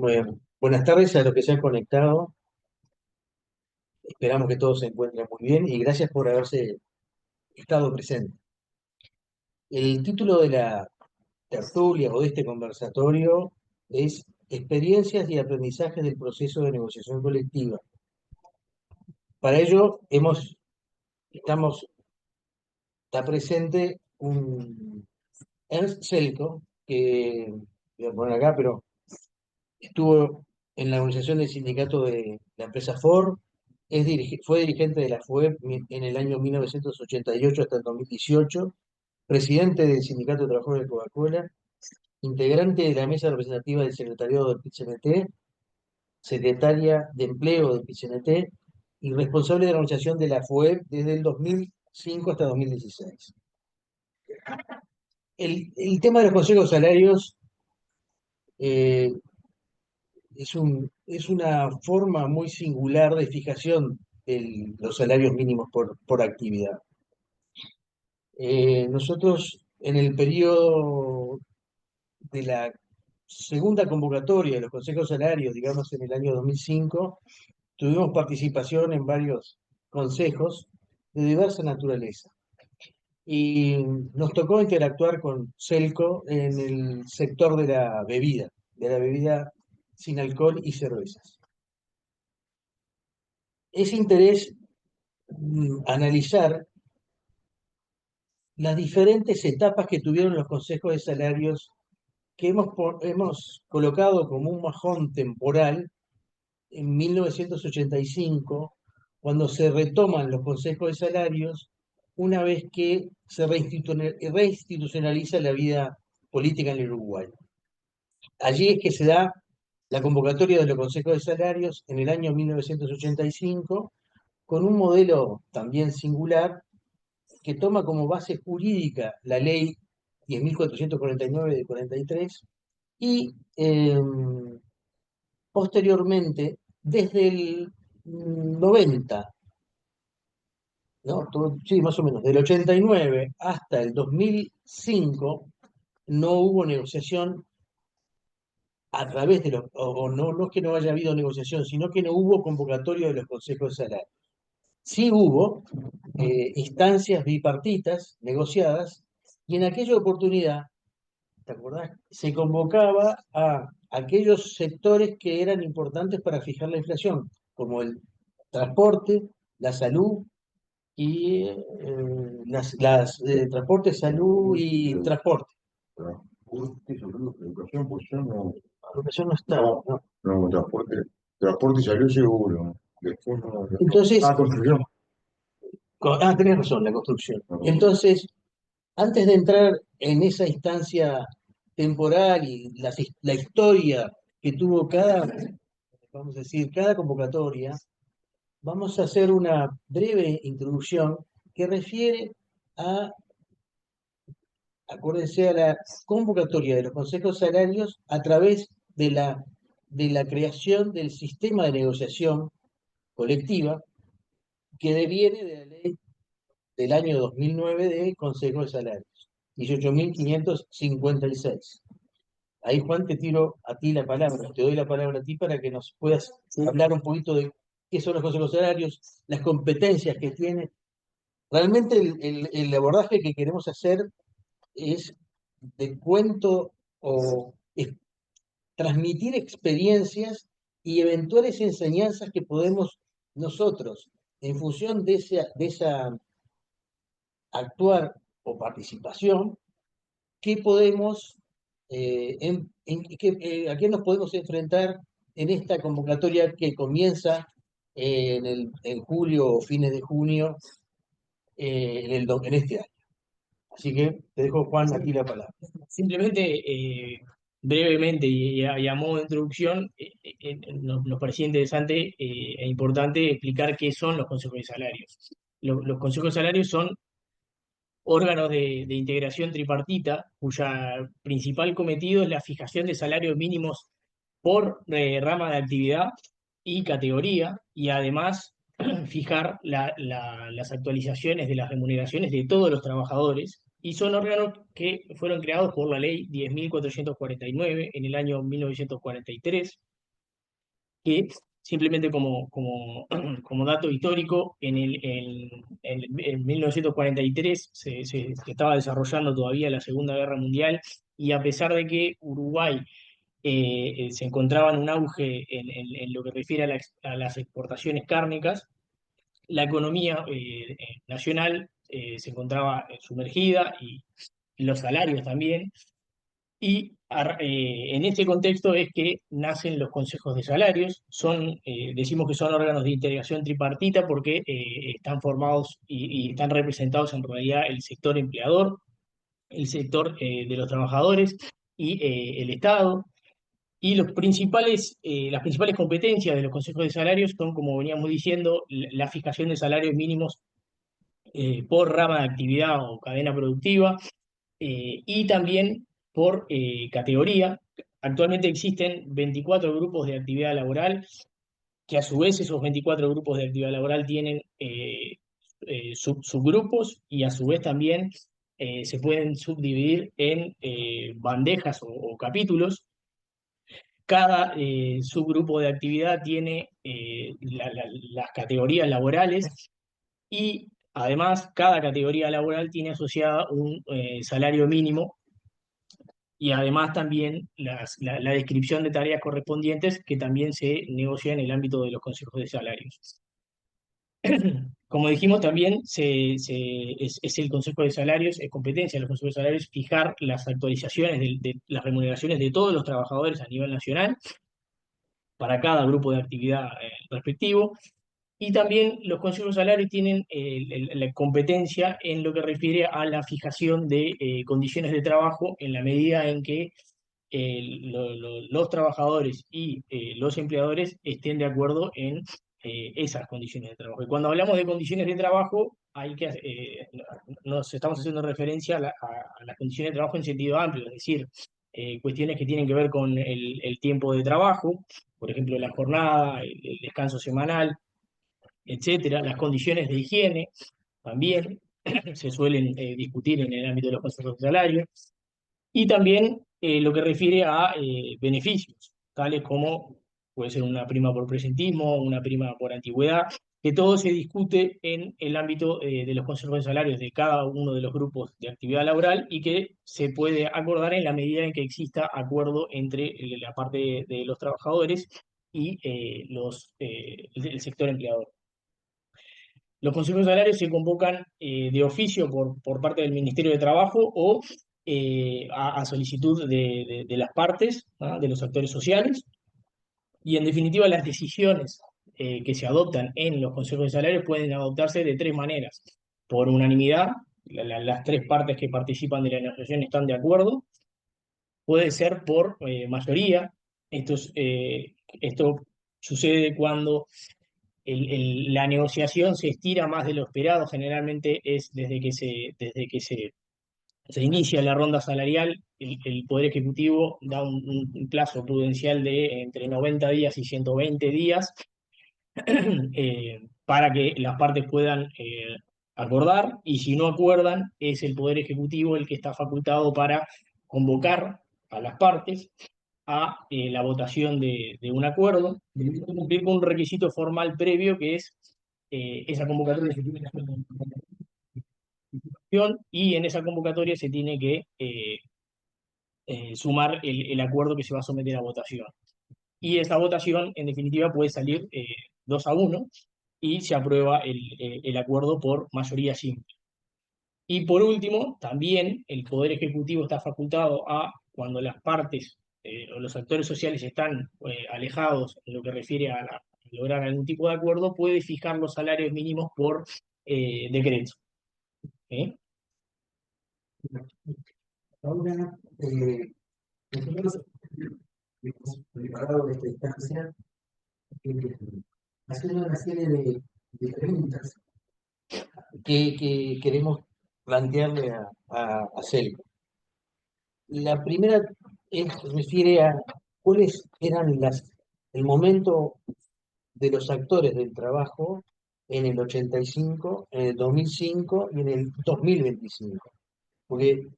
Bueno, buenas tardes a los que se han conectado. Esperamos que todos se encuentren muy bien y gracias por haberse estado presente. El título de la tertulia o de este conversatorio es Experiencias y aprendizajes del proceso de negociación colectiva. Para ello estamos, está presente un Ernst Selko, que voy a poner acá, pero estuvo en la organización del sindicato de la empresa Ford, fue dirigente de la FUEP en el año 1988 hasta el 2018, presidente del Sindicato de Trabajadores de Coca-Cola, integrante de la mesa representativa del secretariado del PIT-CNT, secretaria de empleo del PIT-CNT y responsable de la organización de la FUEP desde el 2005 hasta 2016. El tema de los consejos salarios eh, es una forma muy singular de fijación de los salarios mínimos por actividad. Nosotros en el periodo de la segunda convocatoria de los consejos salarios, digamos en el año 2005, tuvimos participación en varios consejos de diversa naturaleza. Y nos tocó interactuar con Celco en el sector de la bebida sin alcohol y cervezas. Ese interés analizar las diferentes etapas que tuvieron los consejos de salarios que hemos colocado como un majón temporal en 1985, cuando se retoman los consejos de salarios, una vez que se reinstitucionaliza la vida política en el Uruguay. Allí es que se da la convocatoria de los consejos de salarios en el año 1985, con un modelo también singular que toma como base jurídica la ley 10.449 de 43 y posteriormente, desde el 90, ¿no? Sí, más o menos, del 89 hasta el 2005, no hubo negociación a través de o no, no es que no haya habido negociación, sino que no hubo convocatoria de los consejos de salario. Sí hubo instancias bipartitas negociadas y en aquella oportunidad, ¿te acordás? Se convocaba a aquellos sectores que eran importantes para fijar la inflación, como el transporte, la salud y transporte, salud y transporte. Transporte, salud, educación, pues yo no. La educación no está, No, ¿no? no, transporte y salud seguro. Después no. Entonces, Construcción. tenés razón, la construcción. La construcción. Entonces, antes de entrar en esa instancia temporal y la historia que tuvo vamos a decir, cada convocatoria, vamos a hacer una breve introducción que refiere a, acuérdense, a la convocatoria de los consejos salarios a través de la creación del sistema de negociación colectiva que deviene de la ley del año 2009 de Consejo de Salarios, 18.556. Ahí, Juan, te tiro a ti la palabra, te doy la palabra a ti para que nos puedas hablar un poquito de qué son los consejos salarios, las competencias que tienen. Realmente el abordaje que queremos hacer es de cuento o transmitir experiencias y eventuales enseñanzas que podemos nosotros, en función de esa actuar o participación, qué podemos, a qué nos podemos enfrentar en esta convocatoria que comienza en julio o fines de junio en este año. Así que te dejo, Juan, aquí la palabra. Simplemente, brevemente y a modo de introducción, nos parecía interesante e importante explicar qué son los consejos de salarios. Los consejos de salarios son órganos de integración tripartita, cuya principal cometido es la fijación de salarios mínimos por rama de actividad y categoría, y además fijar las actualizaciones de las remuneraciones de todos los trabajadores, y son órganos que fueron creados por la ley 10.449 en el año 1943, que simplemente como dato histórico, en 1943 se estaba desarrollando todavía la Segunda Guerra Mundial, y a pesar de que Uruguay se encontraba en un auge en lo que refiere a las exportaciones cárnicas, la economía nacional se encontraba sumergida, y los salarios también. Y en este contexto es que nacen los consejos de salarios. Decimos que son órganos de integración tripartita porque están formados y están representados en realidad el sector empleador, el sector de los trabajadores y el Estado. Y las principales competencias de los consejos de salarios son, como veníamos diciendo, la fijación de salarios mínimos por rama de actividad o cadena productiva, y también por categoría. Actualmente existen 24 grupos de actividad laboral, que a su vez esos 24 grupos de actividad laboral tienen subgrupos, y a su vez también se pueden subdividir en bandejas o capítulos. Cada subgrupo de actividad tiene las categorías laborales, y además cada categoría laboral tiene asociada un salario mínimo, y además también la descripción de tareas correspondientes, que también se negocia en el ámbito de los consejos de salarios. Como dijimos, también es el Consejo de Salarios, es competencia de los consejos de salarios fijar las actualizaciones de las remuneraciones de todos los trabajadores a nivel nacional para cada grupo de actividad respectivo. Y también los consejos de salarios tienen la competencia en lo que refiere a la fijación de condiciones de trabajo, en la medida en que los trabajadores y los empleadores estén de acuerdo en esas condiciones de trabajo. Y cuando hablamos de condiciones de trabajo, nos estamos haciendo referencia a las condiciones de trabajo en sentido amplio, es decir, cuestiones que tienen que ver con el tiempo de trabajo, por ejemplo, la jornada, el descanso semanal, etcétera. Las condiciones de higiene también se suelen discutir en el ámbito de los consejos de salario. Y también lo que refiere a beneficios, tales como puede ser una prima por presentismo, una prima por antigüedad, que todo se discute en el ámbito de los consejos de salarios de cada uno de los grupos de actividad laboral, y que se puede acordar en la medida en que exista acuerdo entre la parte de los trabajadores y el sector empleador. Los consejos de salarios se convocan de oficio por parte del Ministerio de Trabajo, o a solicitud de las partes, ¿no?, de los actores sociales. Y en definitiva, las decisiones que se adoptan en los consejos de salarios pueden adoptarse de tres maneras: por unanimidad, las tres partes que participan de la negociación están de acuerdo; puede ser por mayoría. Esto sucede cuando la negociación se estira más de lo esperado. Generalmente es desde que se inicia la ronda salarial, el Poder Ejecutivo da un plazo prudencial de entre 90 días y 120 días para que las partes puedan acordar, y si no acuerdan, es el Poder Ejecutivo el que está facultado para convocar a las partes a la votación de un acuerdo. Debe cumplir con un requisito formal previo, que es esa convocatoria se tiene que hacer con anticipación, y en esa convocatoria se tiene que sumar el acuerdo que se va a someter a votación. Y esa votación, en definitiva, puede salir 2-1, y se aprueba el acuerdo por mayoría simple. Y por último, también el Poder Ejecutivo está facultado a, cuando las partes o los actores sociales están alejados en lo que refiere a lograr algún tipo de acuerdo, puede fijar los salarios mínimos por decreto. ¿Sí? Ahora, nosotros hemos preparado esta instancia eh, haciendo una serie de preguntas que queremos plantearle a Celco. La primera refiere a cuáles eran el momento de los actores del trabajo en el 85, en el 2005 y en el 2025. Porque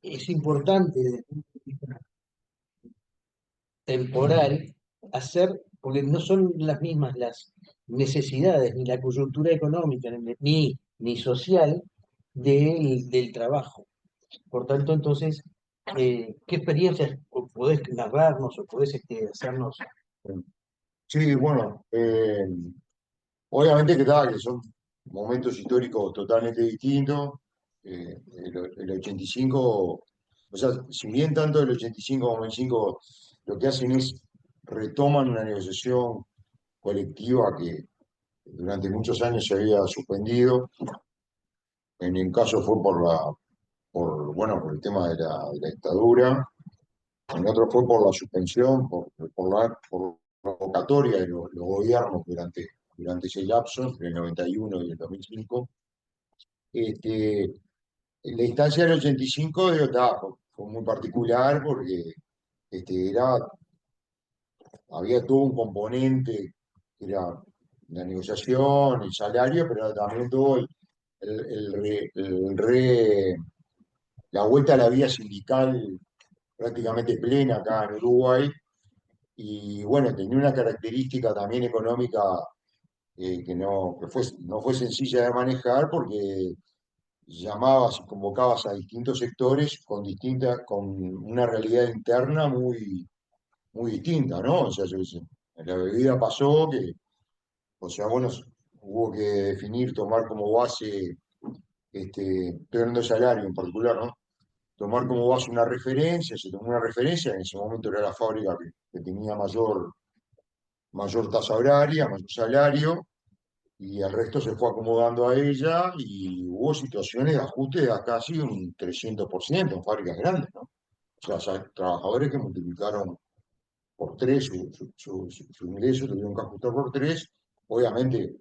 es importante desde el punto de vista temporal hacer, porque no son las mismas las necesidades, ni la coyuntura económica, ni social del trabajo. Por tanto, entonces, ¿qué experiencias podés narrarnos o podés hacernos? Sí, bueno, obviamente que tal, que son momentos históricos totalmente distintos. El 85, o sea, si bien tanto el 85 como el 95 lo que hacen es retoman una negociación colectiva que durante muchos años se había suspendido. En el caso fue bueno, por el tema de la dictadura. En otro fue por la suspensión, por la convocatoria de los gobiernos durante ese lapso, entre el 91 y el 2005. Este, la instancia del 85 digo, fue muy particular porque era había todo un componente que era la negociación, el salario, pero también todo la vuelta a la vida sindical prácticamente plena acá en Uruguay. Y bueno, tenía una característica también económica no fue sencilla de manejar porque llamabas y convocabas a distintos sectores con una realidad interna muy distinta, ¿no? O sea, yo qué sé, en la bebida pasó que, o sea, bueno, hubo que definir, tomar como base, estoy hablando de salario en particular, ¿no? Tomar como base una referencia, se tomó una referencia, en ese momento era la fábrica que tenía mayor tasa horaria, mayor salario, y el resto se fue acomodando a ella y hubo situaciones de ajuste de casi un 300% en fábricas grandes, ¿no? O sea, trabajadores que multiplicaron por tres su ingreso, tuvieron que ajustar por tres. Obviamente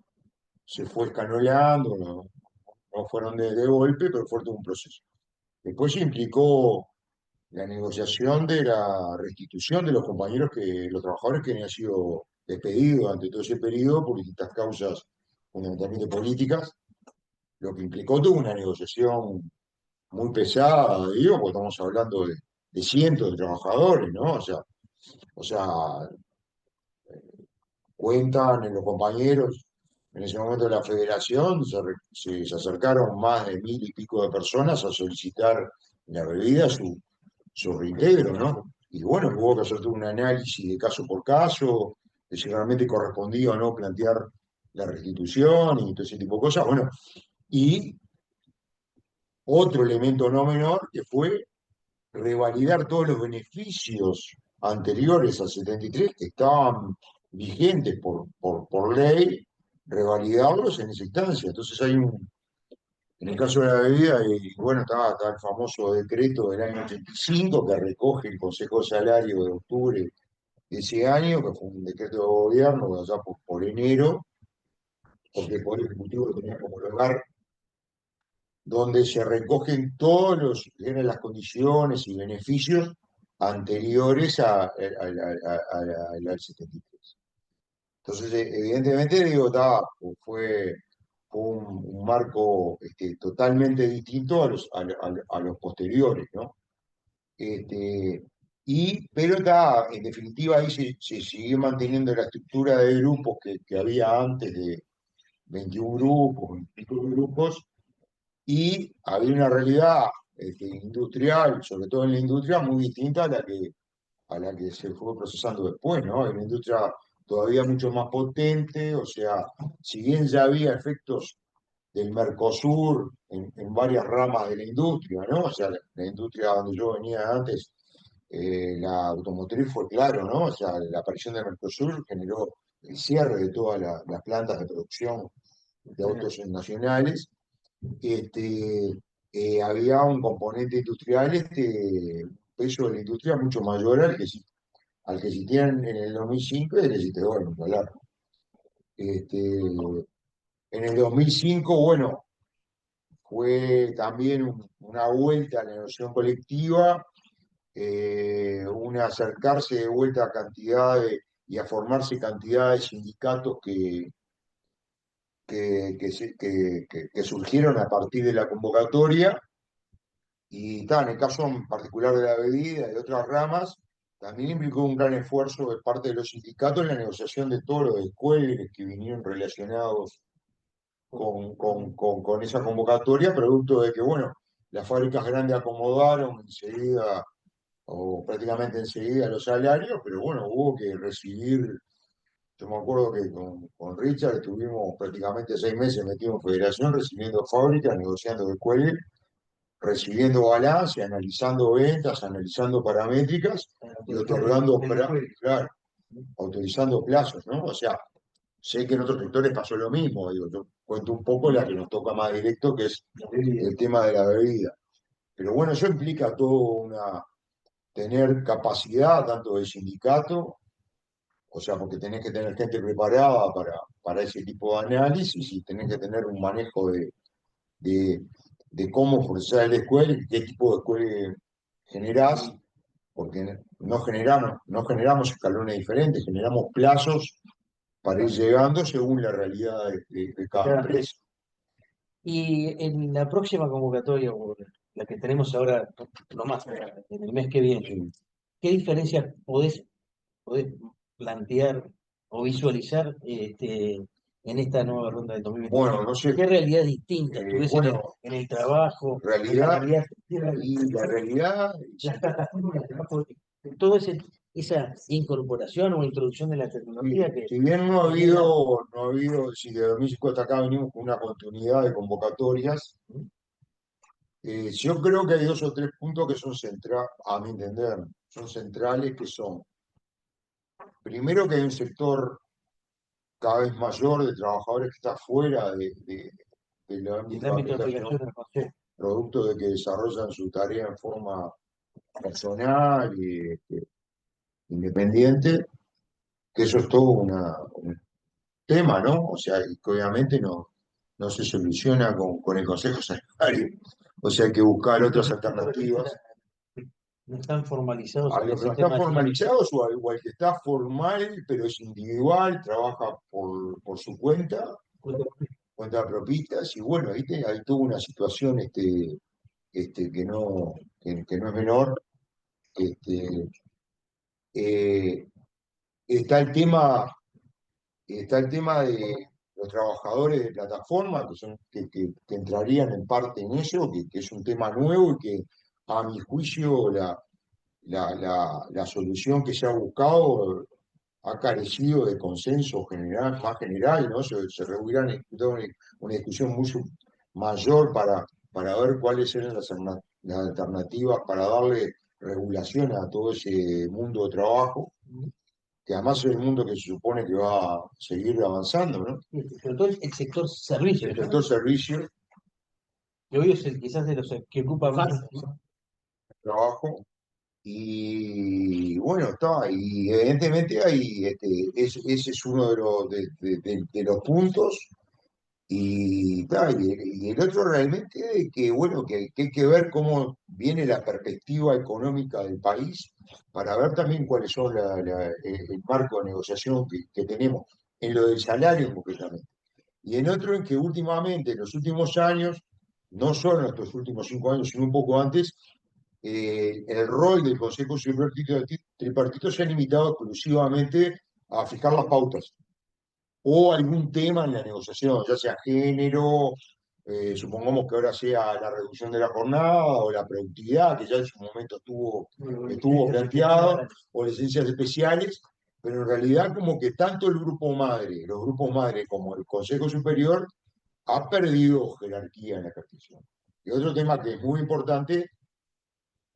se fue escanolando, no fueron de golpe, pero fue todo un proceso. Después implicó la negociación de la restitución de los compañeros los trabajadores que habían sido despedidos durante todo ese periodo por distintas causas, fundamentalmente políticas, lo que implicó toda una negociación muy pesada, digo, porque estamos hablando de cientos de trabajadores, ¿no? O sea, cuentan en los compañeros, en ese momento de la federación, se acercaron más de 1.000 y pico de personas a solicitar la bebida, su reintegro, ¿no? Y bueno, hubo que hacer todo un análisis de caso por caso, de si realmente correspondía o no plantear la restitución y todo ese tipo de cosas. Bueno, y otro elemento no menor que fue revalidar todos los beneficios anteriores al 73 que estaban vigentes por ley, revalidarlos en esa instancia. Entonces en el caso de la bebida, bueno, está el famoso decreto del año 85 que recoge el Consejo de Salario de octubre de ese año, que fue un decreto de gobierno allá por enero, porque el Poder Ejecutivo lo tenía como lugar donde se recogen todos eran las condiciones y beneficios anteriores al 73. Entonces, evidentemente, digo, fue un marco totalmente distinto a los posteriores, ¿no? Este, pero en definitiva, ahí se siguió manteniendo la estructura de grupos que había antes de 21 grupos, 25 grupos, y había una realidad industrial, sobre todo en la industria, muy distinta a la que se fue procesando después, ¿no? En una industria todavía mucho más potente, o sea, si bien ya había efectos del Mercosur en varias ramas de la industria, ¿no? O sea, la industria donde yo venía antes, la automotriz fue claro, ¿no? O sea, la aparición del Mercosur generó el cierre de todas las plantas de producción de autos nacionales. este, Había un componente industrial, un peso de la industria mucho mayor al que existía en el 2005 y al que existe ahora en dólar. En el 2005, bueno, fue también una vuelta a la negociación colectiva, un acercarse de vuelta a y a formarse cantidad de sindicatos que surgieron a partir de la convocatoria. Y en el caso en particular de la bebida y de otras ramas, también implicó un gran esfuerzo de parte de los sindicatos en la negociación de todos los descuelgues que vinieron relacionados con esa convocatoria, producto de que, bueno, las fábricas grandes acomodaron enseguida o prácticamente enseguida los salarios, pero bueno, hubo que recibir. Yo me acuerdo que con Richard estuvimos prácticamente 6 meses metidos en federación, recibiendo fábricas, negociando descuelgue, recibiendo balance, analizando ventas, analizando paramétricas y otorgando, claro, autorizando plazos, ¿no? O sea, sé que en otros sectores pasó lo mismo, digo, yo cuento un poco la que nos toca más directo, que es el tema de la bebida. Pero bueno, eso implica tener capacidad tanto del sindicato, o sea, porque tenés que tener gente preparada para ese tipo de análisis y tenés que tener un manejo de, de cómo procesar el descuelgue, qué tipo de descuelgue generás, porque no generamos escalones diferentes, generamos plazos para ir llegando según la realidad de cada empresa. Y en la próxima convocatoria, o la que tenemos ahora, no más, en el mes que viene, ¿qué diferencias podés plantear o visualizar en esta nueva ronda de Bueno, 2025? no sé, ¿Qué realidades distintas tú ves bueno, en el trabajo, en la realidad, realidad, y la realidad, las plataformas de trabajo, toda esa incorporación o introducción de la tecnología que si bien no ha habido, si de 2005 hasta acá venimos con una continuidad de convocatorias, yo creo que hay dos o tres puntos que son centrales, a mi entender, son centrales, que son, primero, que hay un sector cada vez mayor de trabajadores que está fuera del del ámbito de ámbito de aplicación, aplicación del consejo. producto de que desarrollan su tarea en forma personal y independiente, que eso es todo un tema, ¿no? O sea, y que obviamente no se soluciona con el Consejo Sanitario. O sea, hay que buscar otras alternativas. No están formalizados A en el los que no están sistema de salud. formalizados o al que está formal, pero es individual, trabaja por su cuenta propitas, y bueno, hay toda una situación que no es menor. Este, eh, está el tema, está el tema de los trabajadores de plataforma, que entrarían en parte en eso, que es un tema nuevo y que, a mi juicio, la solución que se ha buscado ha carecido de consenso general, más general, ¿no? Se hubiera necesitado una discusión mucho mayor para ver cuáles eran las alternativas para darle regulación a todo ese mundo de trabajo, que además es el mundo que se supone que va a seguir avanzando, ¿no? Sobre todo el sector servicios, El ¿no? sector servicios, Que hoy es quizás de los que ocupa más, ¿no? trabajo. Y bueno, está, y evidentemente ese es uno de los puntos. Y el otro realmente, que bueno, que hay que ver cómo viene la perspectiva económica del país, para ver también cuáles son el marco de negociación que tenemos en lo del salario concretamente. Y en otro, en que últimamente, en los últimos años, no solo en estos últimos 5 años, sino un poco antes, el rol del Consejo Superior Tripartito se ha limitado exclusivamente a fijar las pautas o algún tema en la negociación, ya sea género, supongamos que ahora sea la reducción de la jornada o la productividad, que ya en su momento estuvo planteado, o licencias especiales, pero en realidad como que tanto los grupos madre como el Consejo Superior ha perdido jerarquía en la Constitución. Y otro tema que es muy importante,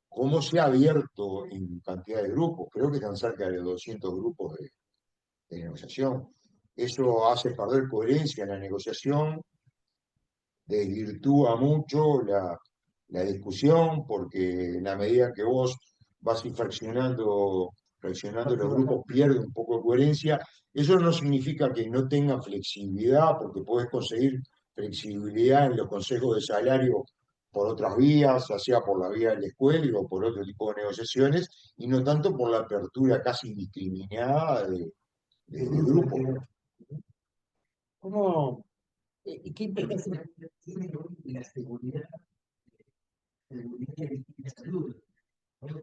cómo se ha abierto en cantidad de grupos, creo que están cerca de 200 grupos de negociación. Eso hace perder coherencia en la negociación, desvirtúa mucho la discusión, porque en la medida que vos vas fraccionando los grupos, pierde un poco de coherencia. Eso no significa que no tengan flexibilidad, porque podés conseguir flexibilidad en los consejos de salario por otras vías, ya sea por la vía del escuela o por otro tipo de negociaciones, y no tanto por la apertura casi indiscriminada de grupos. ¿Cómo, qué implicaciones tiene hoy la seguridad y la salud, ¿no?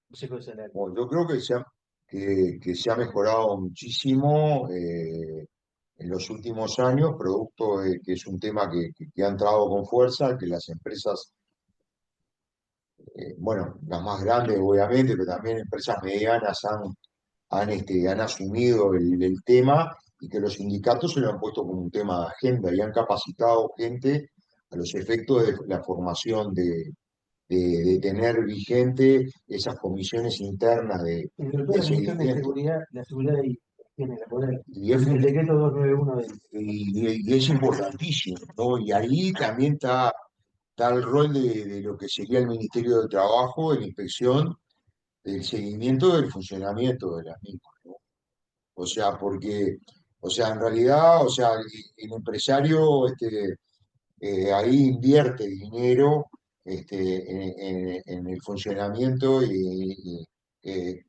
Consejo de Salario. Bueno, yo creo que se ha mejorado muchísimo en los últimos años, producto de que es un tema que ha entrado con fuerza, que las empresas, bueno, las más grandes obviamente, pero también empresas medianas han asumido el tema y que los sindicatos se lo han puesto como un tema de agenda y han capacitado gente a los efectos de la formación de tener vigente esas comisiones internas Sobre todo de la Comisión de seguimiento. Seguridad, la Seguridad y Higiene Laboral. Y es, El decreto 291 del. y es importantísimo, ¿no? Y ahí también está el rol de lo que sería el Ministerio de Trabajo, de la inspección, del seguimiento del funcionamiento de las mismas, ¿no? O sea, porque, o sea, en realidad, o sea, el empresario ahí invierte dinero en el funcionamiento eh,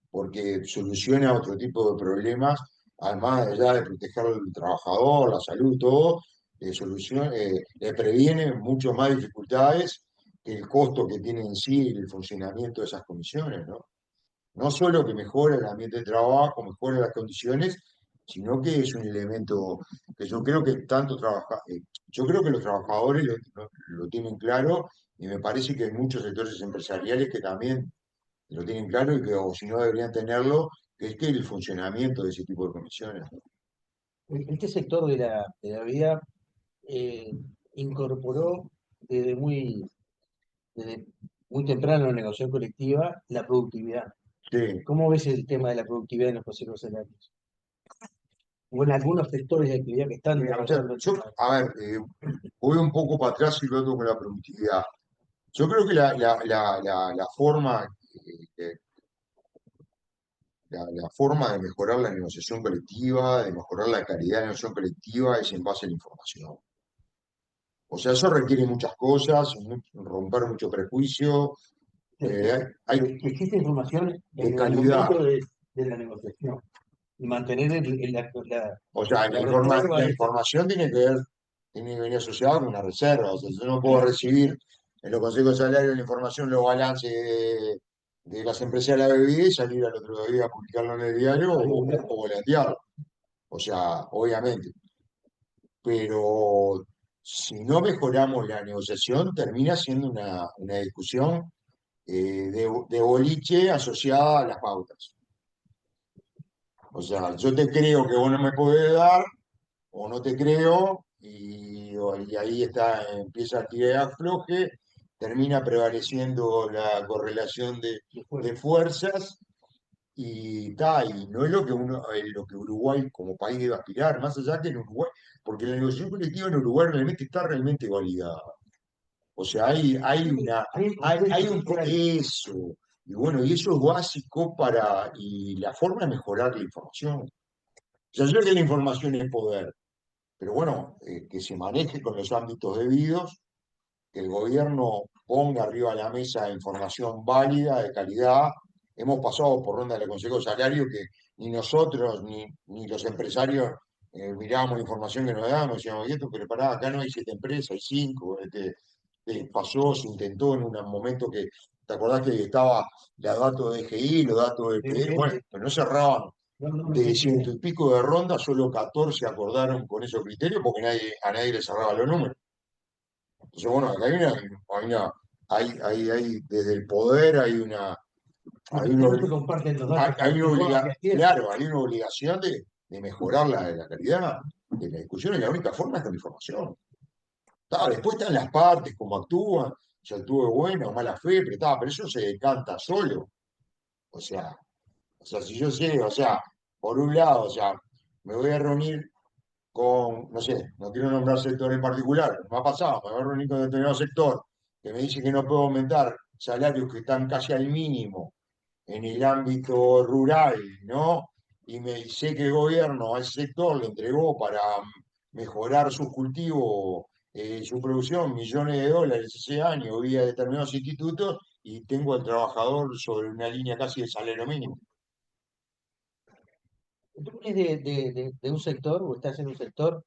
porque soluciona otro tipo de problemas, además allá de proteger al trabajador, la salud, todo, le previene mucho más dificultades que el costo que tiene en sí el funcionamiento de esas comisiones, ¿no? No solo que mejora el ambiente de trabajo, mejora las condiciones, sino que es un elemento que yo creo que yo creo que los trabajadores lo tienen claro y me parece que hay muchos sectores empresariales que también lo tienen claro y que, o si no, deberían tenerlo, que es que el funcionamiento de ese tipo de comisiones, ¿no? Este sector de la vida eh, incorporó desde muy temprano en la negociación colectiva la productividad. Sí. ¿Cómo ves el tema de la productividad en los consejos salarios? O en algunos sectores de actividad que están O sea, desarrollando el tema. a ver, voy un poco para atrás y luego con la productividad. Yo creo que la forma, eh, la forma de mejorar la negociación colectiva, de mejorar la calidad de la negociación colectiva, es en base a la información. O sea, eso requiere muchas cosas, romper mucho prejuicio, Que existe información de en el calidad. momento de la negociación y mantener O sea, la reserva la de esa. información tiene que venir asociada con una reserva. O sea, yo no puedo recibir en los consejos de salario la información, los balances de las empresas de la bebida y salir al otro día a publicarlo en el diario o volantearlo. O sea, obviamente. Pero si no mejoramos la negociación, termina siendo una discusión de boliche asociada a las pautas. O sea, yo te creo que vos no me podés dar, o no te creo, y ahí empieza a tirar y afloje, termina prevaleciendo la correlación de fuerzas, y no es lo que Uruguay como país debe aspirar, más allá que en Uruguay, porque la negociación colectiva en Uruguay realmente está realmente validada. O sea, hay un eso, y bueno, y eso es básico y la forma de mejorar la información. O sea, yo creo que la información es poder, pero bueno, que se maneje con los ámbitos debidos, que el gobierno ponga arriba de la mesa información válida, de calidad. Hemos pasado por ronda del Consejo de Salario que ni nosotros ni los empresarios mirábamos la información que nos daban, decíamos, y esto, pero pará, acá no hay 7 empresas, hay 5. Pasó, se intentó en un momento que, ¿te acordás que estaba los datos de GI, los datos de PD? Bueno, pero no cerraban de ciento y pico de rondas, solo 14 acordaron con esos criterios porque a nadie le cerraba los números. Entonces, bueno, acá desde el poder hay una, No se comparten los datos hay una activos. claro, hay una obligación de mejorar la calidad de la discusión y la única forma es con información. Después están las partes, cómo actúan, si actúa de buena o mala fe, pero eso se decanta solo. O sea, si yo sé, o sea, por un lado, o sea, me voy a reunir no sé, no quiero nombrar sector en particular, me ha pasado, me voy a reunir con determinado sector que me dice que no puedo aumentar salarios que están casi al mínimo en el ámbito rural, ¿no? Y me sé que el gobierno a ese sector le entregó para mejorar su cultivo, su producción, millones de dólares ese año vía determinados institutos y tengo al trabajador sobre una línea casi de salario mínimo. Tú vienes de un sector o estás en un sector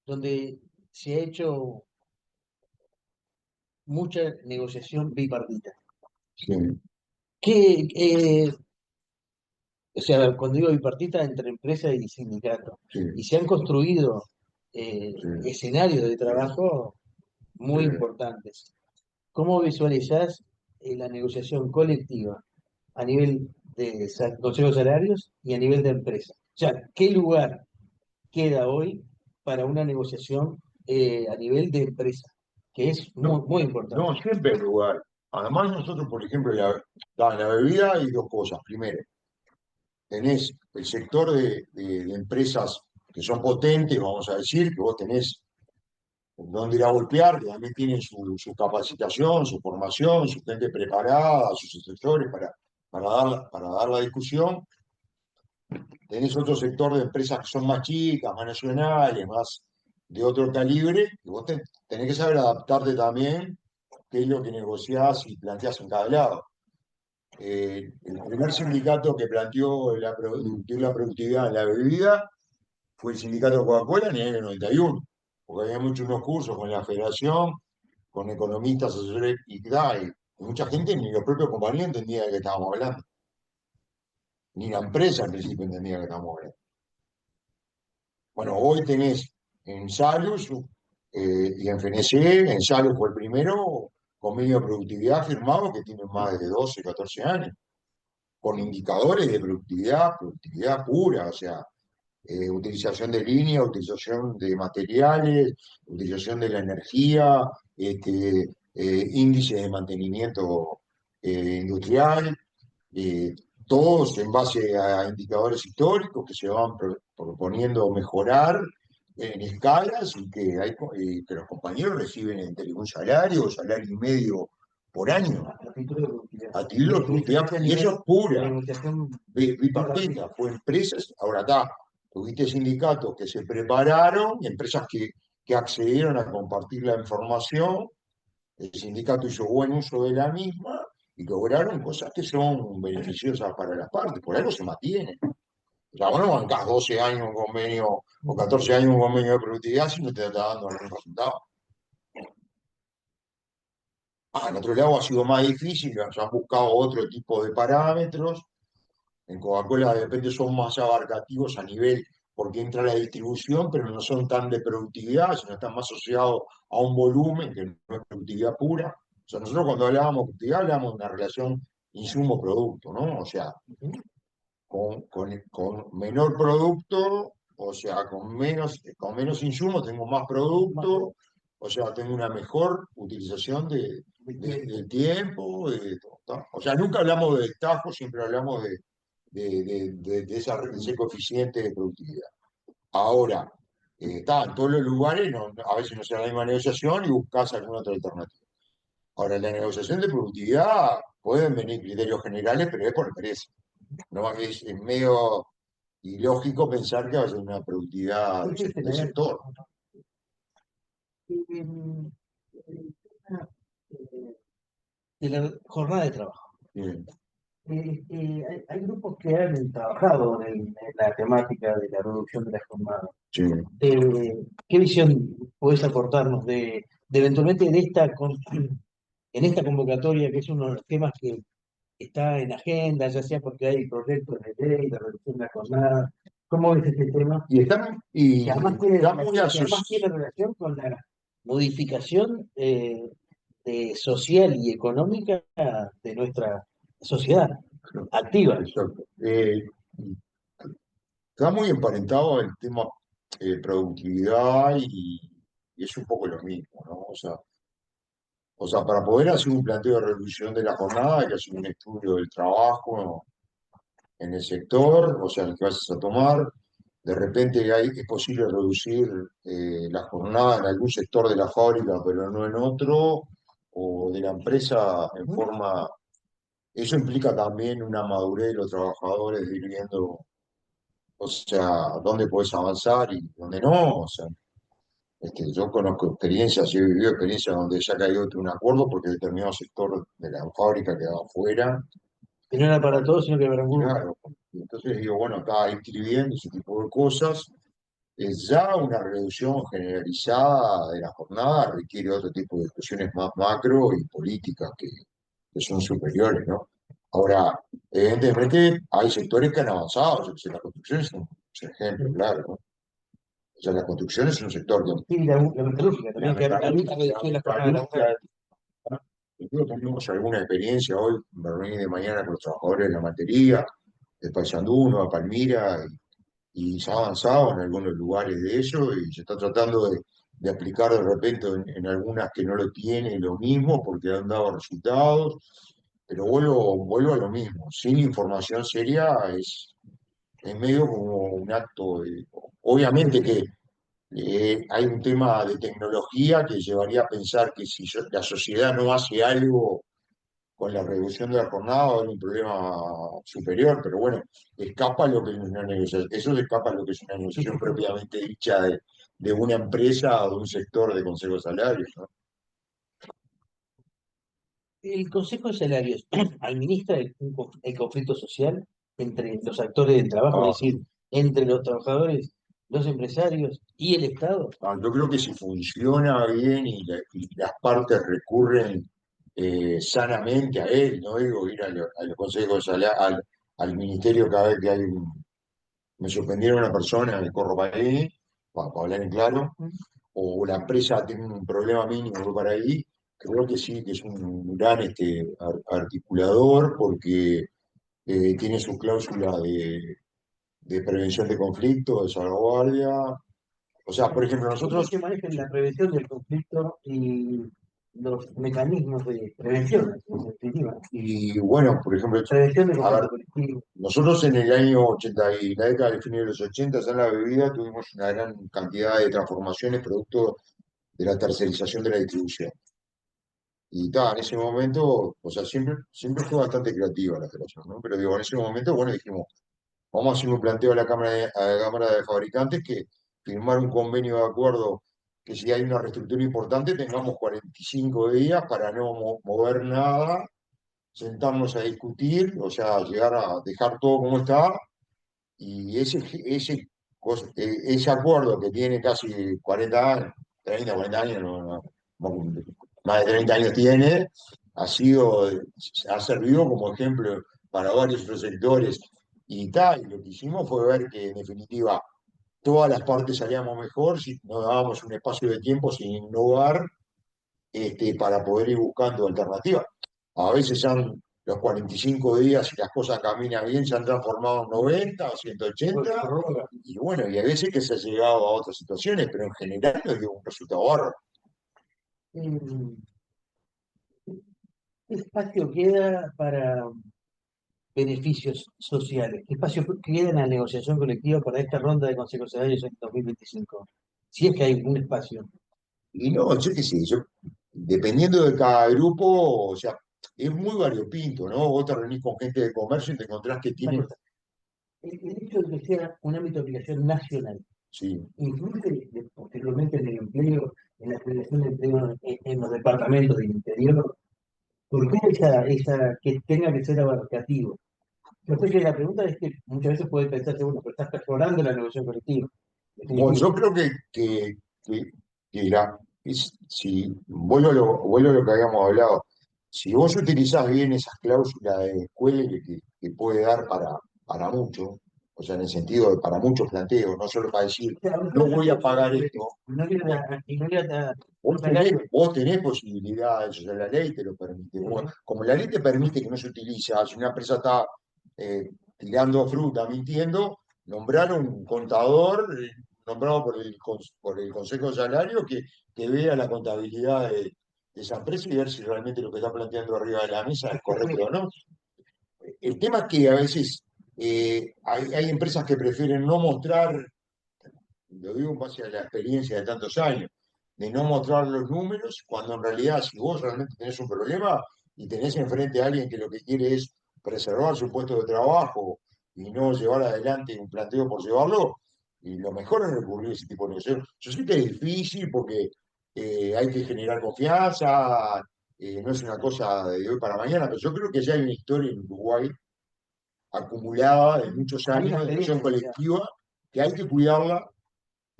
donde se ha hecho mucha negociación bipartita. Sí, ¿Qué, o sea, cuando digo bipartita, entre empresa y sindicato? Y sí, se han construido sí, escenarios de trabajo sí. muy importantes. ¿Cómo visualizás la negociación colectiva a nivel de Consejo de Salarios y a nivel de empresa? O sea, ¿qué lugar queda hoy para una negociación a nivel de empresa? Que es muy, No, muy importante. no, siempre hay lugar. Además, nosotros, por ejemplo, en la bebida hay dos cosas. Primero, tenés el sector de empresas que son potentes, vamos a decir, que vos tenés donde ir a golpear, que también tienen su capacitación, su formación, su gente preparada, sus asesores para dar la discusión. Tenés otro sector de empresas que son más chicas, más nacionales, más de otro calibre, y vos tenés que saber adaptarte también qué es lo que negociás y planteás en cada lado. El primer sindicato que planteó la productividad en la bebida fue el sindicato de Coca-Cola en el año 91, porque habíamos hecho unos cursos con la federación, con economistas, asesores y mucha gente, ni los propios compañeros entendían de qué estábamos hablando, ni la empresa al principio entendía de qué estábamos hablando. Bueno, hoy tenés en Salus y en FNC, en Salus fue el primero convenio de productividad firmado que tiene más de 12, 14 años, con indicadores de productividad, productividad pura, o sea, utilización de línea, utilización de materiales, utilización de la energía, índices de mantenimiento industrial, eh, todos en base a indicadores históricos que se van proponiendo mejorar en escalas y que los compañeros reciben entre un salario o salario y medio por año A título de productividad. a título de Me productividad, explicaste a y eso nivel es de pura negociación bipartita, bipartita. fue empresas, ahora está, tuviste sindicatos que se prepararon, empresas que accedieron a compartir la información, el sindicato hizo buen uso de la misma y lograron cosas que son beneficiosas para las partes, por algo se mantiene. O sea, vos no bancás 12 años un convenio o 14 años un convenio de productividad si no te está dando algún resultado. En otro lado ha sido más difícil, se han buscado otro tipo de parámetros. En Coca-Cola de repente son más abarcativos a nivel, porque entra la distribución, pero no son tan de productividad, sino están más asociados a un volumen que no es productividad pura. O sea, nosotros cuando hablábamos de productividad hablábamos de una relación insumo-producto, ¿no? O sea, con menor producto, o sea, con menos insumos tengo más producto, o sea, tengo una mejor utilización del tiempo, de todo, ¿tá? O sea, nunca hablamos de destajo, siempre hablamos de ese coeficiente de productividad. Ahora, en todos los lugares, a veces no se da la misma negociación y buscas alguna otra alternativa. Ahora, en la negociación de productividad pueden venir criterios generales, pero es por empresa. No, es medio ilógico pensar que va a ser una productividad ¿Cuál es el del escenario? sector. De la jornada de trabajo. Bien, Hay grupos que han trabajado en la temática de la reducción de la jornada. sí. ¿Qué visión podés aportarnos de eventualmente en esta convocatoria, que es uno de los temas que está en agenda, ya sea porque hay proyectos de ley de reducción de la jornada? ¿Cómo ves este tema? Y está muy Que además tiene relación con la modificación social y económica de nuestra sociedad activa. exacto. Está muy emparentado el tema productividad y es un poco lo mismo, ¿no? O sea, para poder hacer un planteo de reducción de la jornada hay que hacer un estudio del trabajo en el sector, o sea, el que vas a tomar. De repente es posible reducir la jornada en algún sector de la fábrica, pero no en otro, o de la empresa en forma. Eso implica también una madurez de los trabajadores de ir viendo, o sea, dónde puedes avanzar y dónde no. O sea, yo conozco experiencias, he vivido experiencias donde ya cayó un acuerdo porque determinado sector de la fábrica quedaba fuera. Que no era para todos, sino que para un grupo. Claro. Y entonces digo, bueno, acá inscribiendo ese tipo de cosas. Ya una reducción generalizada de la jornada requiere otro tipo de discusiones más macro y políticas que son superiores, ¿no? Ahora, evidentemente hay sectores que han avanzado, yo que sé, la construcción es un ejemplo, claro, ¿no? O sea, la construcción es un sector que Sí, la metalúrgica la también, que ha metalúrgica, reducido la jornada metalúrgica, laboral. nosotros tenemos alguna experiencia hoy, me reuní de mañana con los trabajadores de la matería, de Paysandú, Nueva Palmira, y se ha avanzado en algunos lugares de eso y se está tratando de aplicar de repente en algunas que no lo tienen lo mismo porque han dado resultados, pero vuelvo a lo mismo, sin información seria es medio como un acto obviamente que hay un tema de tecnología que llevaría a pensar que si la sociedad no hace algo con la reducción de la jornada va a haber un problema superior, pero bueno, escapa lo que es una negociación, eso se escapa lo que es una negociación propiamente dicha de una empresa o de un sector de consejo de salarios, ¿no? El Consejo de Salarios administra el conflicto social entre los actores del trabajo, Ah, es decir, entre los trabajadores, los empresarios y el Estado. yo creo que si funciona bien y las partes recurren sanamente a él, no digo ir a los consejos de salarios, al ministerio cada vez que hay me suspendieron una persona en el corro para ahí, para hablar en claro, o la empresa tiene un problema mínimo voy para ahí, creo que sí, que es un gran articulador porque tiene su cláusula de prevención de conflicto, de salvaguardia. O sea, por ejemplo, ¿Cómo es nosotros, que manejan la prevención del conflicto y los mecanismos de prevención, en definitiva? y bueno, por ejemplo, Prevención del a ver, conflicto colectivo. nosotros en el año 80 y la década del fin de los 80, ya en la bebida tuvimos una gran cantidad de transformaciones producto de la tercerización de la distribución. Y en ese momento, o sea, siempre fue bastante creativa la relación, ¿no? Pero digo, en ese momento, bueno, dijimos, vamos a hacer un planteo a la Cámara de Fabricantes que firmar un convenio de acuerdo que si hay una reestructura importante tengamos 45 días para no mover nada, sentarnos a discutir, o sea, llegar a dejar todo como está, y ese acuerdo que tiene casi 40 años, 30, 40 años, más de 30 años tiene, ha servido como ejemplo para varios otros sectores y tal. Y lo que hicimos fue ver que en definitiva todas las partes salíamos mejor si nos dábamos un espacio de tiempo sin innovar para poder ir buscando alternativas. A veces son los 45 días y las cosas caminan bien, se han transformado en 90 o 180, Prórroga. y bueno, y hay veces que se ha llegado a otras situaciones, pero en general no dio un resultado bárbaro. Eh, ¿Qué espacio queda para beneficios sociales? ¿Qué espacio queda en la negociación colectiva para esta ronda de consejos salarios en 2025? Si es que hay un espacio. Y no, yo qué sé, dependiendo de cada grupo, o sea, es muy variopinto, ¿no? Vos te reunís con gente de comercio y te encontrás que Una tienen, cosa, el hecho de que sea un ámbito de aplicación nacional, sí, influye posteriormente en el empleo, en la generación de empleo en los departamentos del interior. ¿Por qué que tenga que ser abarcativo? Yo sé que la pregunta es que muchas veces puede pensarse, bueno, pero estás perforando la negociación colectiva. En bueno, definitiva, yo creo que, que si vuelvo a lo que habíamos hablado, si vos utilizás bien esas cláusulas de escuela que puede dar para mucho, o sea, en el sentido de para muchos planteos, no solo para decir, o sea, no nosotros voy a hacemos pagar sobre esto, y no le da un vos tenés, salario. vos tenés posibilidades, o sea, la ley te lo permite. Como la ley te permite que no se utiliza, si una empresa está tirando fruta, mintiendo, nombrar un contador nombrado por el Consejo de Salario que vea la contabilidad de esa empresa y ver si realmente lo que está planteando arriba de la mesa es correcto o no. El tema es que a veces hay empresas que prefieren no mostrar, lo digo en base a la experiencia de tantos años, de no mostrar los números, cuando en realidad si vos realmente tenés un problema y tenés enfrente a alguien que lo que quiere es preservar su puesto de trabajo y no llevar adelante un planteo por llevarlo, y lo mejor es recurrir a ese tipo de negociación. Yo sé que es difícil porque hay que generar confianza, no es una cosa de hoy para mañana, pero yo creo que ya hay una historia en Uruguay acumulada de muchos Hay una años de negociación experiencia, o sea, colectiva que hay que cuidarla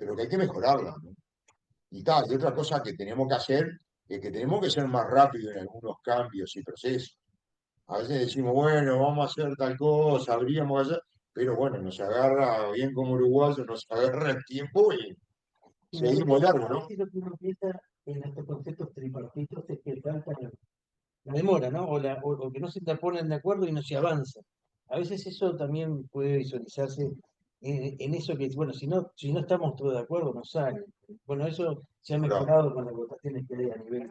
pero que hay que mejorarla, ¿no? Y tal, y otra cosa que tenemos que hacer es que tenemos que ser más rápidos en algunos cambios y procesos. A veces decimos, bueno, vamos a hacer tal cosa, habríamos que hacer, pero bueno, nos agarra, bien como uruguayos, nos agarra el tiempo y seguimos largo, A ¿no? veces lo que uno piensa en estos conceptos tripartitos es que falta la demora, ¿no? O que no se te ponen de acuerdo y no se avanza. A veces eso también puede visualizarse en eso que, bueno, si no estamos todos de acuerdo, no sale. Bueno, eso se ha Ahora, mejorado con las votaciones que hay a nivel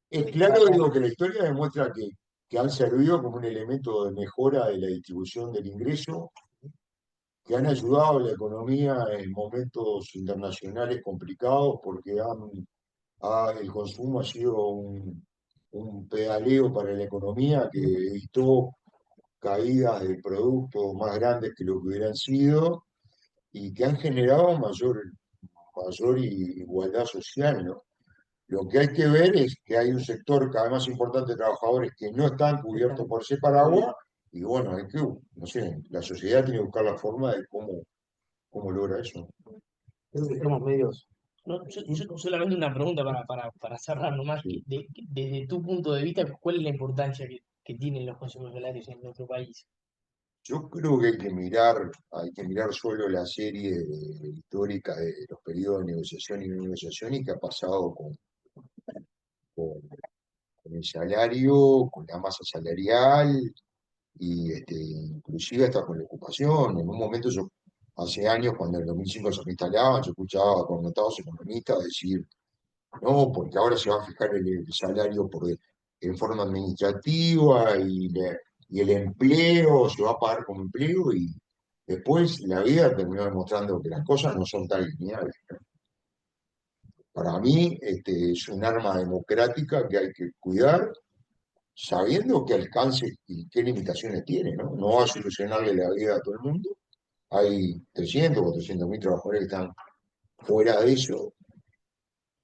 es de claro, cámara. digo, que la historia demuestra que han servido como un elemento de mejora de la distribución del ingreso, que han ayudado a la economía en momentos internacionales complicados, porque el consumo ha sido un pedaleo para la economía que evitó caídas de productos más grandes que lo que hubieran sido y que han generado mayor igualdad social, ¿no? Lo que hay que ver es que hay un sector cada vez más importante de trabajadores que no están cubiertos por ese paraguas y bueno, es que, no sé, la sociedad tiene que buscar la forma de cómo logra eso. Creo que estamos medios. No, solamente una pregunta para cerrar nomás, Sí. desde tu punto de vista, ¿cuál es la importancia que tienen los consejos salarios en nuestro país? Yo creo que hay que mirar solo la serie histórica de los periodos de negociación y no negociación y qué ha pasado con, con el salario, con la masa salarial y inclusive hasta con la ocupación. En un momento yo, hace años, cuando en el 2005 se me instalaban, yo escuchaba a connotados economistas decir, no, porque ahora se va a fijar el salario en forma administrativa y el empleo se va a pagar como empleo y después la vida terminó demostrando que las cosas no son tan lineales. Para mí, es un arma democrática que hay que cuidar, sabiendo qué alcance y qué limitaciones tiene, ¿no? No va a solucionarle la vida a todo el mundo. Hay 300, 400 mil trabajadores que están fuera de eso.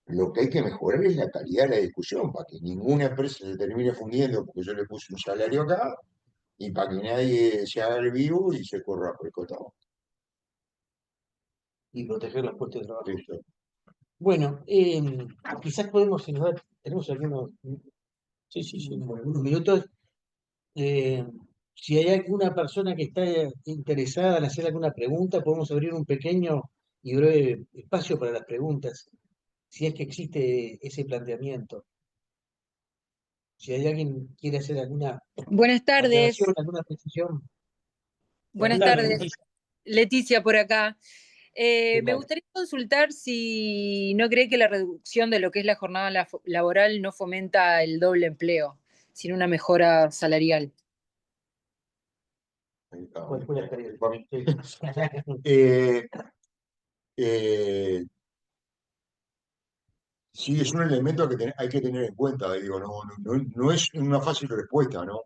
Lo que hay que mejorar es la calidad de la discusión, para que ninguna empresa se termine fundiendo porque yo le puse un salario acá y para que nadie se haga el vivo y se corra por el costado. Y proteger los puestos de trabajo. Listo. Bueno, quizás podemos saludar, tenemos Sí, sí, sí. algunos minutos. Eh, si hay alguna persona que está interesada en hacer alguna pregunta, podemos abrir un pequeño y breve espacio para las preguntas, si es que existe ese planteamiento. Si hay alguien que quiere hacer alguna Buenas aclaración, tardes, alguna precisión. Buenas buenas tardes, tardes. Leticia. Leticia por acá. ¿Qué Me tal? gustaría consultar si no cree que la reducción de lo que es la jornada laboral no fomenta el doble empleo, sino una mejora salarial. Ahí está, ¿Cuál fue la experiencia? para mí. Sí. Eh, eh, sí, es un elemento que hay que tener en cuenta, digo, no es una fácil respuesta, ¿no?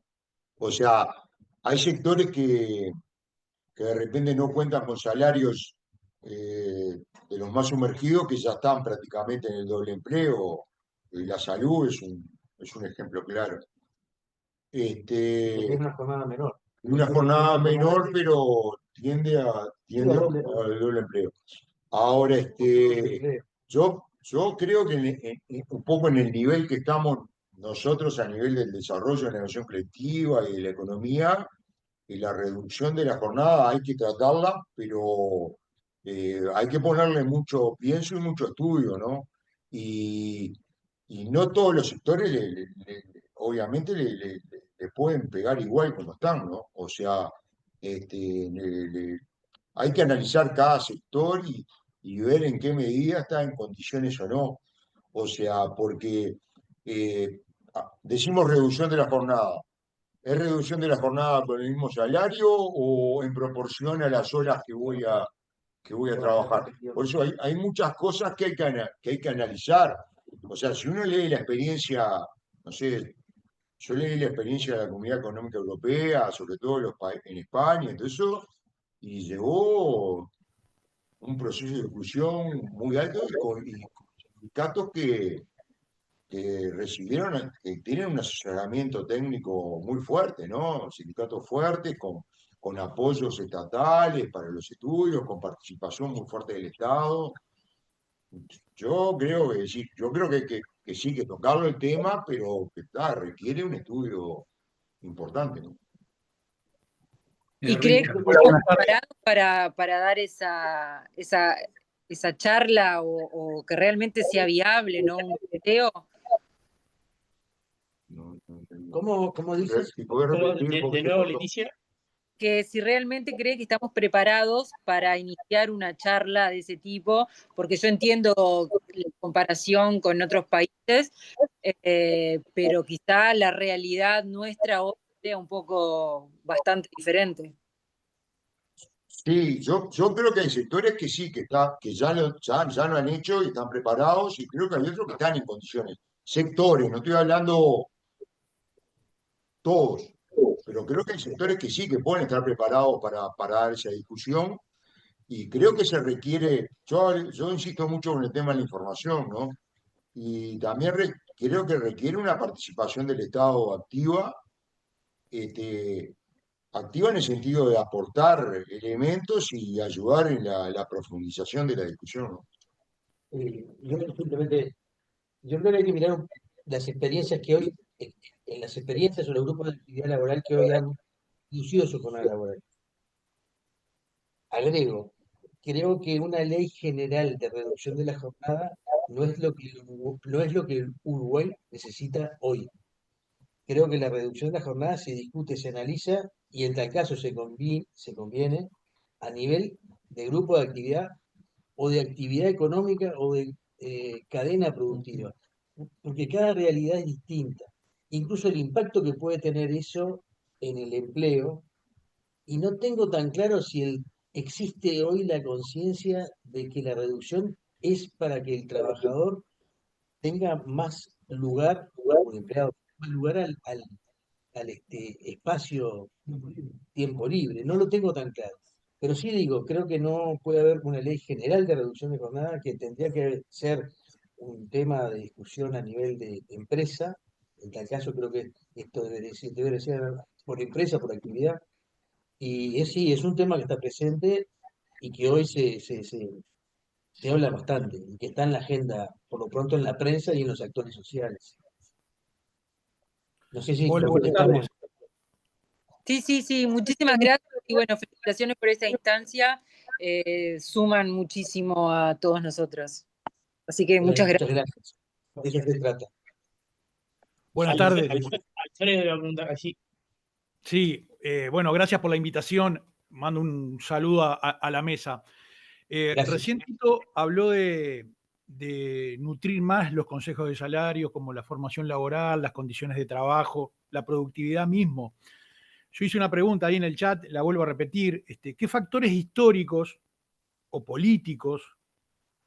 O sea, hay sectores que de repente no cuentan con salarios de los más sumergidos que ya están prácticamente en el doble empleo. Y la salud es un ejemplo claro. Porque es Este, una jornada menor. una Tiene que ser jornada una jornada menor, pero sí, a tiende doble, al doble empleo. Ahora, doble empleo. yo creo que un poco en el nivel que estamos nosotros a nivel del desarrollo de la negociación colectiva y de la economía, y la reducción de la jornada hay que tratarla, pero hay que ponerle mucho pienso y mucho estudio, ¿no? Y, y no todos los sectores, obviamente, le pueden pegar igual como están, ¿no? O sea, hay que analizar cada sector y ver en qué medida está en condiciones o no. O sea, porque decimos reducción de la jornada. ¿Es reducción de la jornada con el mismo salario o en proporción a las horas que voy a trabajar? Por eso hay muchas cosas que hay que analizar. O sea, si uno lee la experiencia, no sé, yo leí la experiencia de la Comunidad Económica Europea, sobre todo en España, y todo eso, y llevó un proceso de discusión muy alto y sindicatos que tienen un asesoramiento técnico muy fuerte, ¿no? Sindicatos fuertes, con apoyos estatales para los estudios, con participación muy fuerte del Estado. Yo creo que sí, yo creo que sí, que tocarlo el tema, pero que requiere un estudio importante, ¿no? ¿Y cree que Richard, hola, estamos buenas tardes. preparados para dar esa charla o que realmente sea viable, ¿no? Un video. No entendí. ¿Cómo dices? Si podés ¿Cómo? repetir De porque nuevo, cortó. Leticia. Que si realmente cree que estamos preparados para iniciar una charla de ese tipo, porque yo entiendo la comparación con otros países, pero quizá la realidad nuestra hoy sea un poco bastante diferente. Sí, yo creo que hay sectores que sí, que ya lo han hecho y están preparados, y creo que hay otros que están en condiciones. Sectores, no estoy hablando todos, pero creo que hay sectores que sí, que pueden estar preparados para dar esa discusión, y creo que se requiere, yo insisto mucho con el tema de la información, ¿no? Y también creo que requiere una participación del Estado activa, este, activa en el sentido de aportar elementos y ayudar en la profundización de la discusión, ¿no? Yo simplemente, yo creo que hay que mirar las experiencias que hoy, en las experiencias o los grupos de actividad laboral que hoy han reducido su jornada laboral. Agrego, creo que una ley general de reducción de la jornada no es lo que el Uruguay necesita hoy. Creo que la reducción de la jornada se discute, se analiza y en tal caso se conviene a nivel de grupo de actividad o de actividad económica o de cadena productiva, porque cada realidad es distinta. Incluso el impacto que puede tener eso en el empleo, y no tengo tan claro si existe hoy la conciencia de que la reducción es para que el trabajador tenga más lugar, o el empleado, más lugar al espacio tiempo libre. No lo tengo tan claro. Pero sí digo, creo que no puede haber una ley general de reducción de jornada, que tendría que ser un tema de discusión a nivel de empresa. En tal caso creo que esto debe ser por empresa, por actividad. Y sí, es un tema que está presente y que hoy se habla bastante y que está en la agenda, por lo pronto en la prensa y en los actores sociales. No sé si Hola, lo buenas tardes. contestamos. Sí, muchísimas gracias y bueno, felicitaciones por esta instancia, suman muchísimo a todos nosotros. Así que Bueno, muchas gracias. muchas gracias. De eso se trata. Buenas tardes. Alexander le voy a preguntar así. Sí, bueno, gracias por la invitación. Mando un saludo a la mesa. Gracias. Recién Tito habló de nutrir más los consejos de salario, como la formación laboral, las condiciones de trabajo, la productividad mismo. Yo hice una pregunta ahí en el chat, la vuelvo a repetir. ¿Qué factores históricos o políticos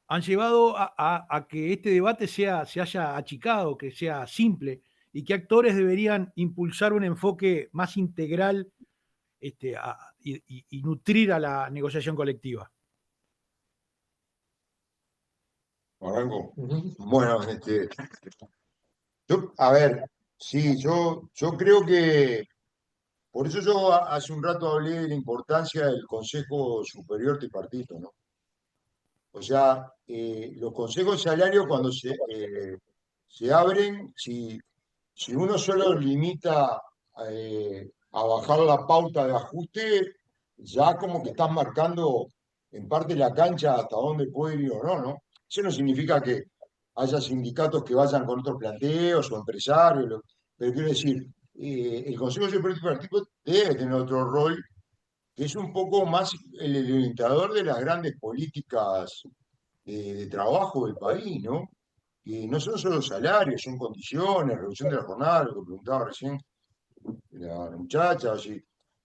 han llevado a que este debate se haya achicado, que sea simple, y qué actores deberían impulsar un enfoque más integral y nutrir a la negociación colectiva? Arranco. Ujú. Bueno, a ver, sí, yo creo que, por eso yo hace un rato hablé de la importancia del Consejo Superior Tripartito, ¿no? O sea, los consejos de salario cuando se abren, si uno solo limita a bajar la pauta de ajuste, ya como que estás marcando en parte la cancha hasta dónde puede ir o no, ¿no? Eso no significa que haya sindicatos que vayan con otros planteos o empresarios, pero quiero decir, el Consejo Superior Tripartito debe tener otro rol, que es un poco más el orientador de las grandes políticas de trabajo del país, ¿no? Que no son solo salarios, son condiciones, reducción de la jornada, lo que preguntaba recién la muchacha, así,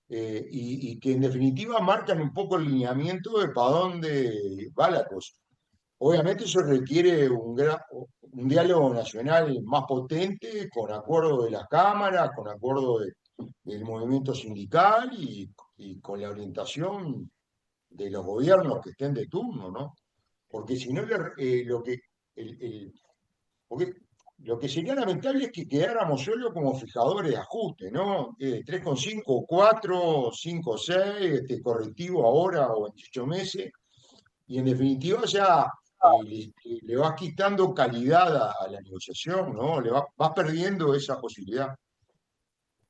y que en definitiva marcan un poco el lineamiento de para dónde va la cosa. Obviamente eso requiere un diálogo nacional más potente, con acuerdo de las cámaras, con acuerdo del movimiento sindical y con la orientación de los gobiernos que estén de turno, ¿no? Porque si no, el- el- porque lo que sería lamentable es que quedáramos solo como fijadores de ajuste, ¿no? 3,5, 4, 5, 6, correctivo ahora o 28 meses, y en definitiva ya le vas quitando calidad a la negociación, ¿no? Vas perdiendo esa posibilidad.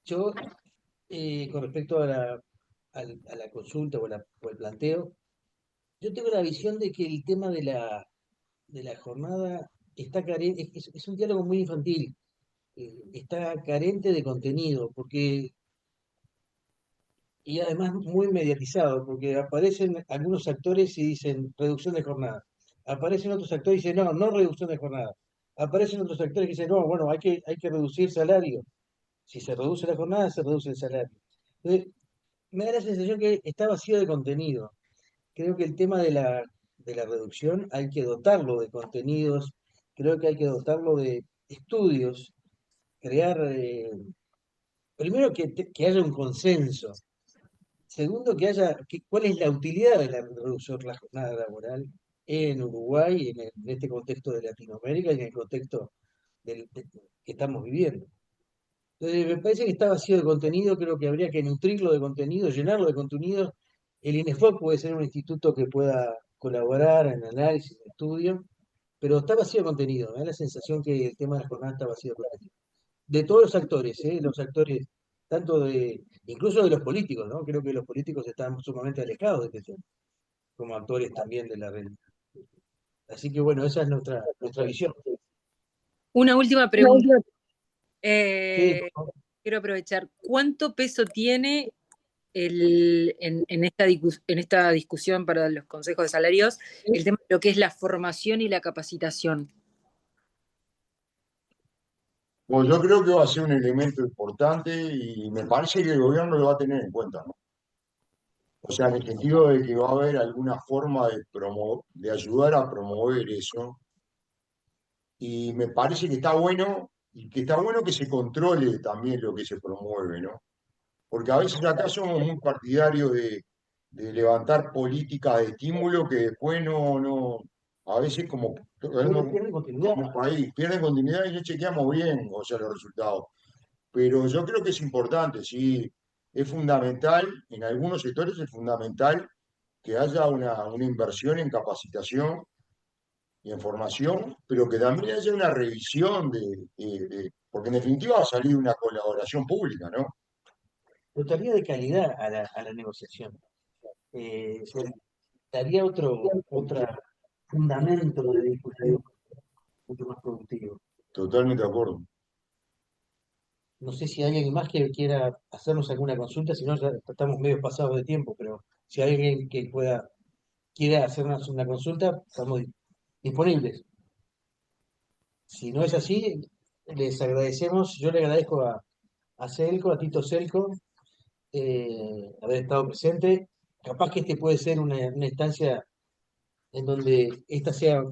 Yo, con respecto a la consulta o el planteo, yo tengo la visión de que el tema de la jornada está carente, es un diálogo muy infantil, está carente de contenido, y además muy mediatizado, porque aparecen algunos actores y dicen reducción de jornada. Aparecen otros actores y dicen no, no reducción de jornada. Aparecen otros actores que dicen no, bueno, hay que reducir salario. Si se reduce la jornada, se reduce el salario. Entonces, me da la sensación que está vacío de contenido. Creo que el tema de la reducción hay que dotarlo de contenidos, creo que hay que dotarlo de estudios, crear, primero que haya un consenso. Segundo, cuál es la utilidad de la reducción de la jornada laboral en Uruguay, en este contexto de Latinoamérica y en el contexto que estamos viviendo. Entonces, me parece que está vacío de contenido, creo que habría que nutrirlo de contenido, llenarlo de contenido. El INEFOC puede ser un instituto que pueda colaborar en análisis, en estudio, pero está vacío de contenido. Me da la sensación que el tema de la jornada está vacío de contenido de todos los actores, incluso de los políticos, ¿no? Creo que los políticos están sumamente alejados de este tema, como actores también de la realidad. Así que bueno, esa es nuestra visión. Una última pregunta. Sí, por favor. Quiero aprovechar. ¿Cuánto peso tiene en esta discusión para los consejos de salarios el tema de lo que es la formación y la capacitación? Bueno, yo creo que va a ser un elemento importante y me parece que el gobierno lo va a tener en cuenta, ¿no? O sea, en el sentido de que va a haber alguna forma de ayudar a promover eso. Y me parece que está bueno, y que está bueno que se controle también lo que se promueve, ¿no? Porque a veces acá somos muy partidarios de levantar políticas de estímulo que después a veces Tiene continuidad. como país pierden continuidad y no chequeamos bien, o sea, los resultados. Pero yo creo que es importante, sí, es fundamental, en algunos sectores es fundamental que haya una inversión en capacitación y en formación, pero que también haya una revisión porque en definitiva va a salir una colaboración pública, ¿no? Dotaría de calidad a la negociación. Se daría otro fundamento de discusión mucho más productivo. Totalmente de acuerdo. No sé si hay alguien más que quiera hacernos alguna consulta, si no, ya estamos medio pasados de tiempo, pero si hay alguien que quiera hacernos una consulta, estamos disponibles. Si no es así, les agradecemos, yo le agradezco a Celco, a Tito Celco, haber estado presente. Capaz que este puede ser una instancia en donde esta sea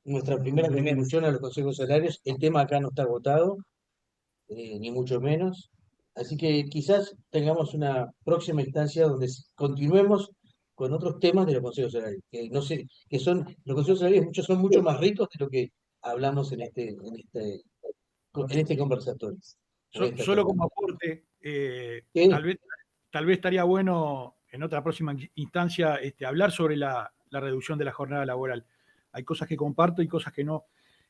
nuestra primera contribución a los consejos salarios. El tema acá no está agotado, ni mucho menos. Así que quizás tengamos una próxima instancia donde continuemos con otros temas de los consejos salarios, que no sé, los consejos salarios son mucho más ricos de lo que hablamos en este conversatorio. Solo como aporte, Sí, tal vez estaría bueno en otra próxima instancia hablar sobre la reducción de la jornada laboral. Hay cosas que comparto y cosas que no.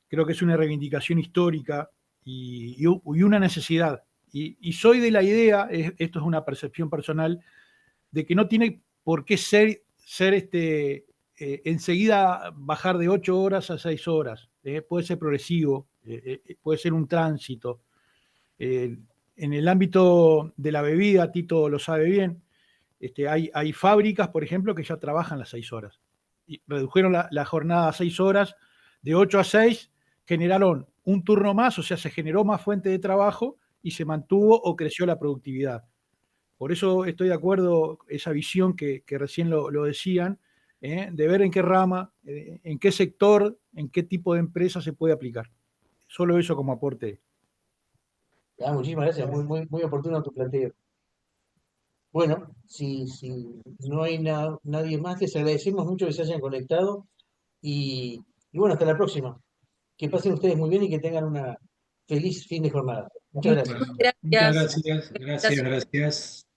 Creo que es una reivindicación histórica y una necesidad. Y soy de la idea, esto es una percepción personal, de que no tiene por qué ser enseguida bajar de 8 horas a 6 horas. Puede ser progresivo, puede ser un tránsito. En el ámbito de la bebida, Tito lo sabe bien, hay fábricas, por ejemplo, que ya trabajan las 6 horas. Y redujeron la jornada a 6 horas, de 8 a 6, generaron un turno más, o sea, se generó más fuente de trabajo y se mantuvo o creció la productividad. Por eso estoy de acuerdo, esa visión que recién lo decían, de ver en qué rama, en qué sector, en qué tipo de empresa se puede aplicar. Solo eso como aporte. muchísimas gracias, muy oportuno tu planteo. Bueno, si no hay nadie más, les agradecemos mucho que se hayan conectado y bueno, hasta la próxima. Que pasen ustedes muy bien y que tengan una feliz fin de jornada. Muchas gracias. Gracias. Muchas gracias.